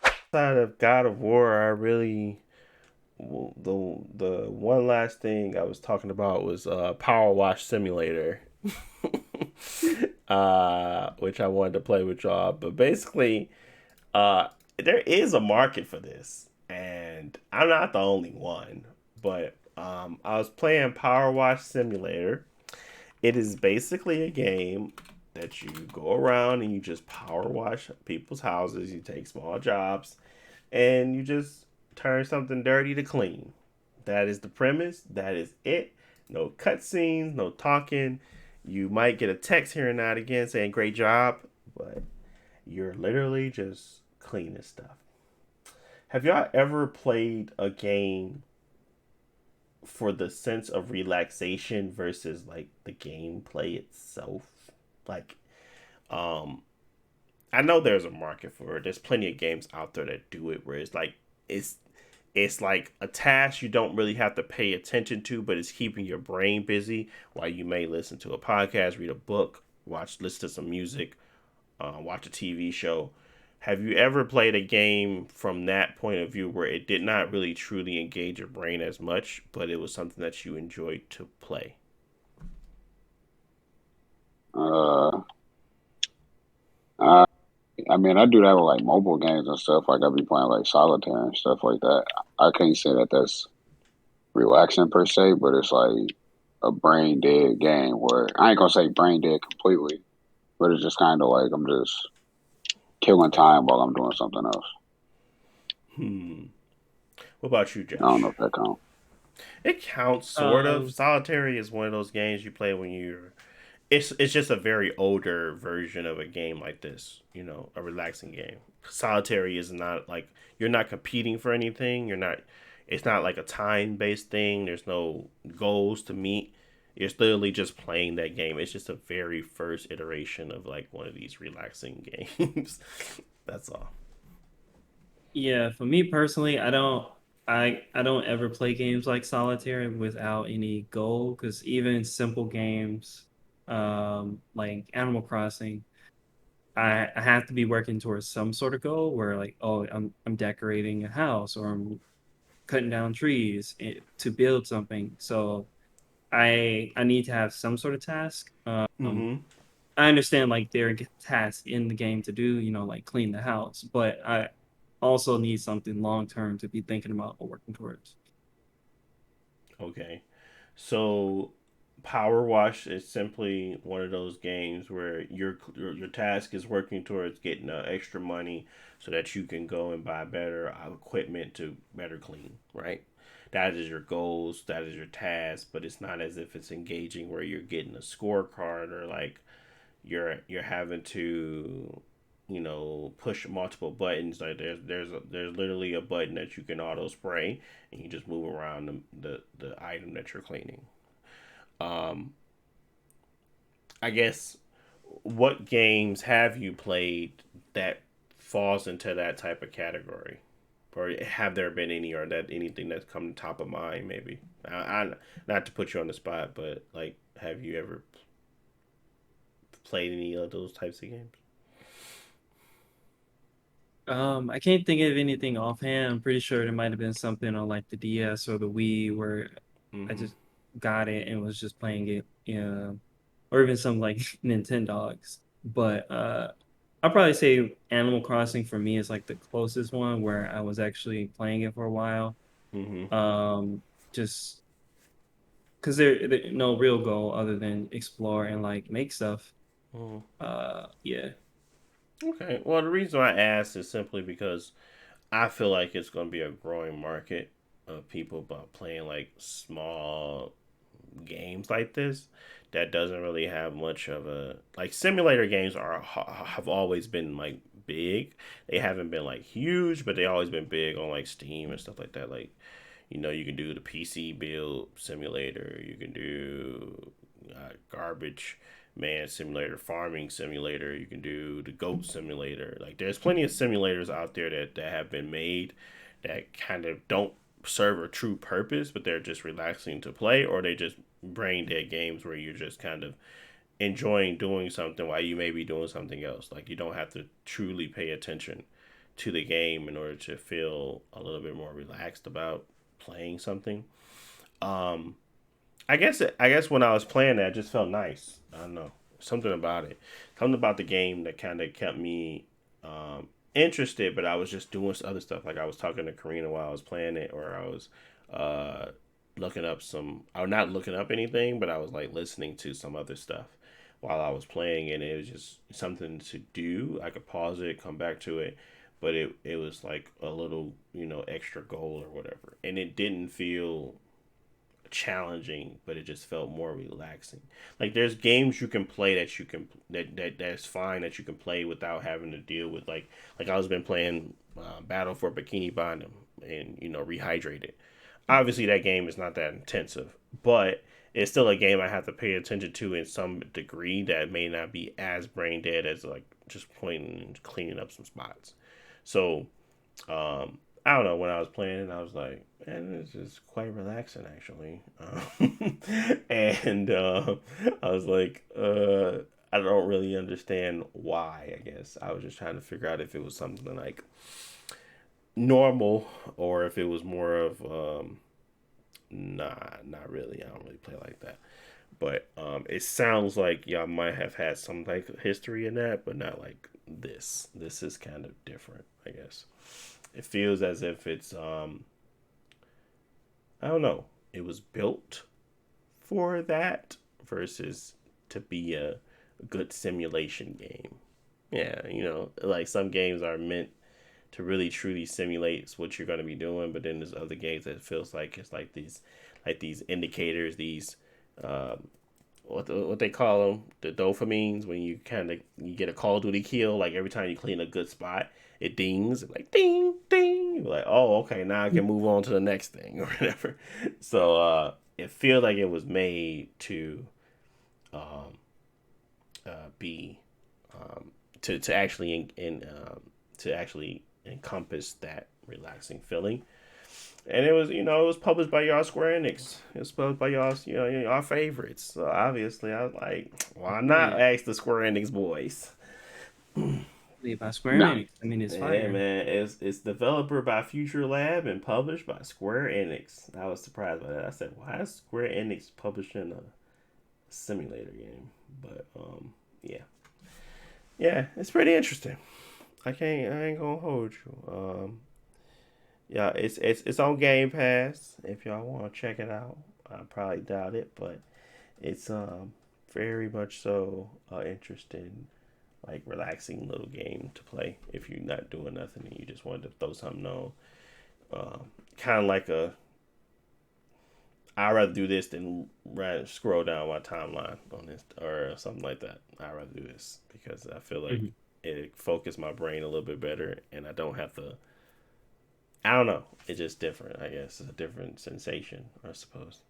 Outside of God of War, I really the one last thing I was talking about was Power Wash Simulator, which I wanted to play with y'all. But basically, uh, there is a market for this, and I'm not the only one. But I was playing Power Wash Simulator. It is basically a game that you go around and you just power wash people's houses. You take small jobs and you just turn something dirty to clean. That is the premise. That is it. No cutscenes, no talking. You might get a text here and now again saying "great job," but you're literally just cleaning stuff. Have y'all ever played a game for the sense of relaxation versus like the gameplay itself? Like, um, I know there's a market for it. There's plenty of games out there that do it where it's it's like a task you don't really have to pay attention to, but it's keeping your brain busy while you may listen to a podcast, read a book, listen to some music, watch a TV show. Have you ever played a game from that point of view where it did not really truly engage your brain as much, but it was something that you enjoyed to play? Uh, I, I mean, I do that with like mobile games and stuff. Like I be playing like solitaire and stuff like that. I can't say that that's relaxing per se, but it's like a brain dead game where I ain't gonna say brain dead completely, but it's just kind of like I'm just killing time while I'm doing something else. Hmm. What about you, I don't know Josh? if that counts. It counts sort of. Um, Solitary is one of those games you play when you're it's just a very older version of a game like this, a relaxing game. Solitary is not like you're not competing for anything. You're not it's not like a time-based thing. There's no goals to meet. You're literally just playing that game. It's just a very first iteration of like one of these relaxing games. That's all. yeah, for me personally, I don't ever play games like solitaire without any goal because even simple games, like Animal Crossing, I have to be working towards some sort of goal where like, oh, I'm decorating a house or I'm cutting down trees to build something. So I need to have some sort of task. Mm-hmm. I understand like there are tasks in the game to do, like clean the house, but I also need something long term to be thinking about or working towards. Okay. So Power Wash is simply one of those games where your task is working towards getting extra money so that you can go and buy better equipment to better clean, right? That is your goals, that is your task, but it's not as if it's engaging where you're getting a scorecard or like you're having to push multiple buttons. Like there's literally a button that you can auto spray and you just move around the item that you're cleaning. um I guess, what games have you played that falls into that type of category, or have there been any, or that anything that's come to top of mind? Maybe I not to put you on the spot, but like, have you ever played any of those types of games? I can't think of anything offhand. I'm pretty sure there might have been something on like the DS or the Wii where I Mm-hmm. just got it and was just playing it, or even some like Nintendogs. But I'll probably say Animal Crossing for me is like the closest one where I was actually playing it for a while. Mm-hmm. Just because there no real goal other than explore and like make stuff. Mm-hmm. Yeah. Okay. Well, the reason I asked is simply because I feel like it's going to be a growing market of people about playing like small games like this that doesn't really have much of a like simulator games have always been like big. They haven't been like huge, but they always been big on like Steam and stuff like that. Like, you can do the PC build simulator, you can do garbage man simulator, farming simulator, you can do the goat simulator. Like, there's plenty of simulators out there that have been made that kind of don't serve a true purpose, but they're just relaxing to play, or they just brain dead games where you're just kind of enjoying doing something while you may be doing something else. Like you don't have to truly pay attention to the game in order to feel a little bit more relaxed about playing something. Um, I guess when I was playing that, it just felt nice. I don't know, something about it, something about the game that kind of kept me interested. But I was just doing other stuff. Like I was talking to Karina while I was playing it, or I was uh, looking up some. I was not looking up anything, but I was like listening to some other stuff while I was playing, and it was just something to do. I could pause it, come back to it, but it was like a little extra goal or whatever, and it didn't feel challenging, but it just felt more relaxing. Like there's games you can play that you can that's fine that you can play without having to deal with like I was been playing Battle for Bikini Bottom and Rehydrated. Obviously that game is not that intensive, but it's still a game I have to pay attention to in some degree that may not be as brain dead as like just pointing and cleaning up some spots. So I don't know. When I was playing, I was like, man, this is quite relaxing actually. And I was like, I don't really understand why. I guess I was just trying to figure out if it was something like normal or if it was more of nah, not really. I don't really play like that. But it sounds like y'all might have had some like history in that, but not like this. This is kind of different, I guess. It feels as if it's I don't know. It was built for that versus to be a good simulation game. Yeah, like some games are meant to really truly simulate what you're going to be doing, but then there's other games that feels like it's like these indicators, these um, what they call them, the dopamines when you kind of you get a Call of Duty kill, like every time you clean a good spot, it dings like ding ding. You're like, oh, okay, now I can move on to the next thing or whatever. So it feels like it was made to um, be to actually to actually encompass that relaxing feeling. And it was published by y'all Square Enix. It was published by y'all favorites. So obviously, I was like, why not Yeah, ask the Square Enix boys? made by Square No, Enix. I mean, it's Yeah, fire. man, it's developer by Future Lab and published by Square Enix. I was surprised by that. I said, why is Square Enix publishing a simulator game? But yeah, yeah, it's pretty interesting. I ain't gonna hold you. Yeah, it's on Game Pass if y'all want to check it out. I probably doubt it, but it's very much so interesting, like relaxing little game to play if you're not doing nothing and you just wanted to throw something on. Kind of like a I'd rather do this than scroll down my timeline on this or something like that. I'd rather do this because I feel like Mhm. it focused my brain a little bit better and I don't have to. I don't know. It's just different. I guess it's a different sensation, I suppose.